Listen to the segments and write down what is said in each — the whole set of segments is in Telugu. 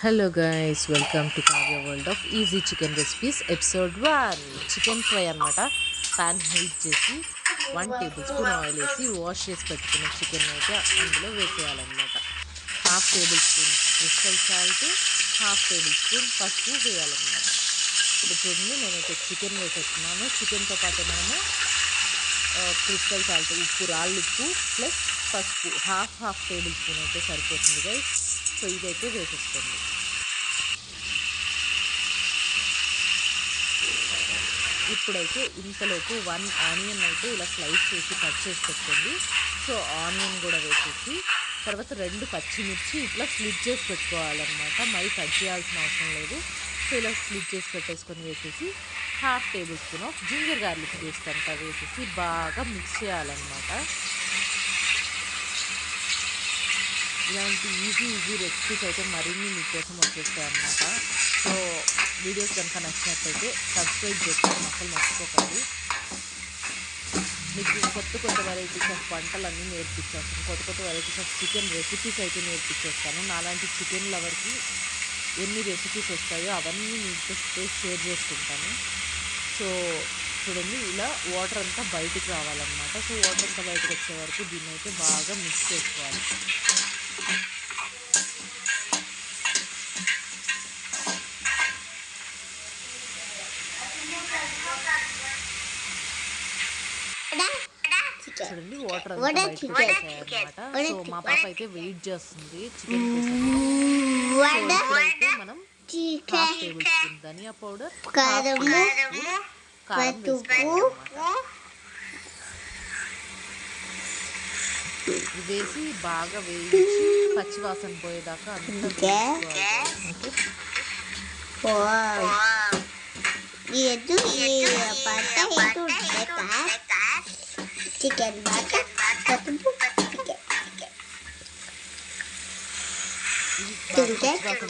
Hello guys, welcome to Kavya World of Easy Chicken Recipes episode 1. Chicken fry అన్నమాట. పాన్ హీట్ చేసి 1 టేబుల్ స్పూన్ ఆయిల్ వేసి వాష్ చేసి పెట్టుకున్న చికెన్ అయితే అందులో వేసేయాలన్నమాట. Half table spoon crystal salt, half table spoon పసుపు వేయాలన్నమాట. ఇప్పుడు చూడండి నేనైతే చికెన్ వేసేస్తున్నాను. చికెన్తో పాటు మనము క్రిస్టల్ సాల్ట్, ఉప్పు, రాళ్ళు ఉప్పు ప్లస్ పసుపు హాఫ్ టేబుల్ స్పూన్ అయితే సరిపోతుంది గైస్. సో ఇదైతే వేసేసుకోండి. ఇప్పుడైతే ఇంతలోపు 1 ఆనియన్ అయితే ఇలా స్లైస్ చేసి కట్ చేసి పెట్టుకోండి. సో ఆనియన్ కూడా వేసేసి తర్వాత 2 పచ్చిమిర్చి ఇట్లా స్లిట్ చేసి పెట్టుకోవాలన్నమాట. మరి కట్ చేయాల్సిన అవసరం లేదు. సో ఇలా స్లిట్ చేసి పెట్టేసుకొని వేసేసి half table spoon of ginger garlic paste అంతా వేసేసి బాగా మిక్స్ చేయాలన్నమాట. ఇలాంటి ఈజీ రెసిపీస్ అయితే మరిన్ని మీకోసం వచ్చేస్తాయి అన్నమాట. సో వీడియోస్ కనుక నచ్చినట్లయితే సబ్స్క్రైబ్ చేసుకోవడం అసలు మర్చిపోకండి. మీకు కొత్త వెరైటీస్ ఆఫ్ వంటలన్నీ నేర్పించేస్తాను. కొత్త వెరైటీస్ ఆఫ్ చికెన్ రెసిపీస్ అయితే నేర్పించేస్తాను. నాలాంటి చికెన్ లవర్కి ఎన్ని రెసిపీస్ వస్తాయో అవన్నీ మీతో షేర్ చేసుకుంటాను. సో చూడండి ఇలా వాటర్ అంతా బయటికి రావాలన్నమాట. సో వాటర్ అంతా బయటకు వచ్చే వరకు దీన్ని అయితే బాగా మిక్స్ చేసుకోవాలి. చూడండి వాటర్ అంతా బయటకు వచ్చాయన్నమాట. సో మా పాప అయితే వెయిట్ చేస్తుంది చికెన్ కోసం. ఇప్పుడైతే మనం హాఫ్ టేబుల్ స్పూన్ ధనియా పౌడర్, కారం వేసి బాగా వేయించి పచ్చివాసన పోయేదాకా అంతా చికెన్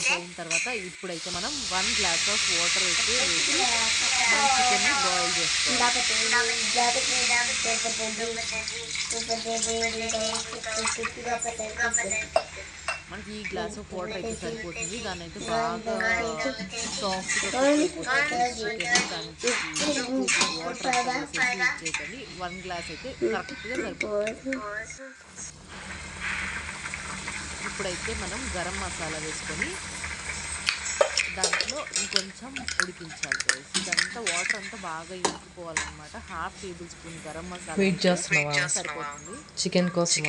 పోయిన తర్వాత ఇప్పుడైతే మనం 1 గ్లాస్ ఆఫ్ వాటర్ అయితే వేసి మనం చికెన్ని బాయిల్ చేసుకోవాలి. మనకి ఈ గ్లాస్ ఆఫ్ వాటర్ అయితే సరిపోతుంది. దాన్ని అయితే బాగా సాఫ్ట్గా వాటర్ చేయకండి. 1 గ్లాస్ అయితే కరెక్ట్గా సరిపోతుంది. ఇప్పుడైతే మనం గరం మసాలా వేసుకొని దాంట్లో ఇంకొంచెం ఉడికించాలి. ఇదంతా వాటర్ అంతా బాగా ఇంకిపోవాలన్నమాట. Half table spoon garam masala సరిపోతుంది చికెన్ కోసం.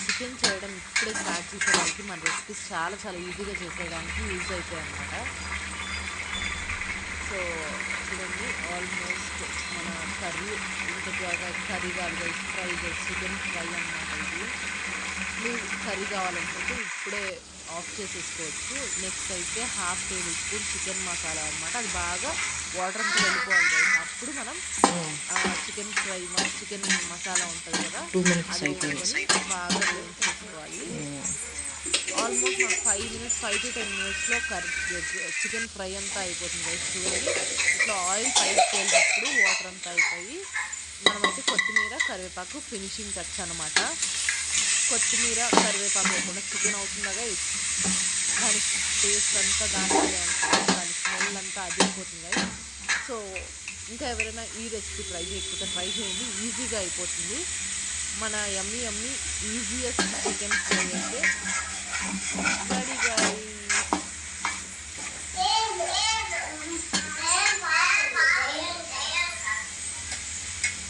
చికెన్ చేయడం ఇప్పుడే స్టార్ట్ చేసేదానికి మన రెసిపీస్ చాలా ఈజీగా చేసేదానికి యూజ్ అవుతాయి అన్నమాట. సో చూడండి ఆల్మోస్ట్ మన కర్రీ ఇంకా కర్రీ కాదు ఫ్రై చికెన్ ఫ్రై అన్నమాట. ఇది మీరు కర్రీ కావాలనుకుంటే ఇప్పుడే ఆఫ్ చేసేసుకోవచ్చు. నెక్స్ట్ అయితే half table spoon chicken masala అన్నమాట. అది బాగా వాటర్ అంతా వెళ్ళిపోవాలి కదా. అప్పుడు మనం చికెన్ ఫ్రై చికెన్ మసాలా ఉంటుంది కదా, అది బాగా వేయించేసుకోవాలి. ఆల్మోస్ట్ మనకు 5 to 10 మినిట్స్లో చికెన్ ఫ్రై అంతా అయిపోతుంది. చూడండి ఇట్లా ఆయిల్ పైకి వెళ్ళినప్పుడు వాటర్ అంతా అయిపోయి మనమైతే కొత్తిమీర కరివేపాకు ఫినిషింగ్ టచ్ అనమాట. కొత్తిమీర కరివేపాకు లేకుండా చికెన్ అవుతుండగా దాని టేస్ట్ అంతా దాని స్మెల్ అంతా అదిరిపోతుంది కదా. సో ఇంకా ఎవరైనా ఈ రెసిపీ ట్రై చేయకపోతే ట్రై చేయండి, ఈజీగా అయిపోతుంది. మన యమ్మీ ఈజియెస్ట్ చికెన్ ఫ్రై అయితే రెడీగా.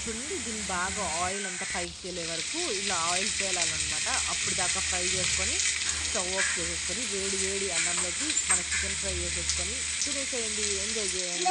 చూడండి దీన్ని బాగా ఆయిల్ అంతా పైకి తేలే వరకు ఇలా ఆయిల్ తేలాలన్నమాట. అప్పుడు దాకా ఫ్రై చేసుకొని స్టవ్ ఆఫ్ చేసేసుకొని వేడి అన్నంలోకి మన చికెన్ ఫ్రై చేసేసుకొని తినేసేయండి, ఎంజాయ్ చేయండి.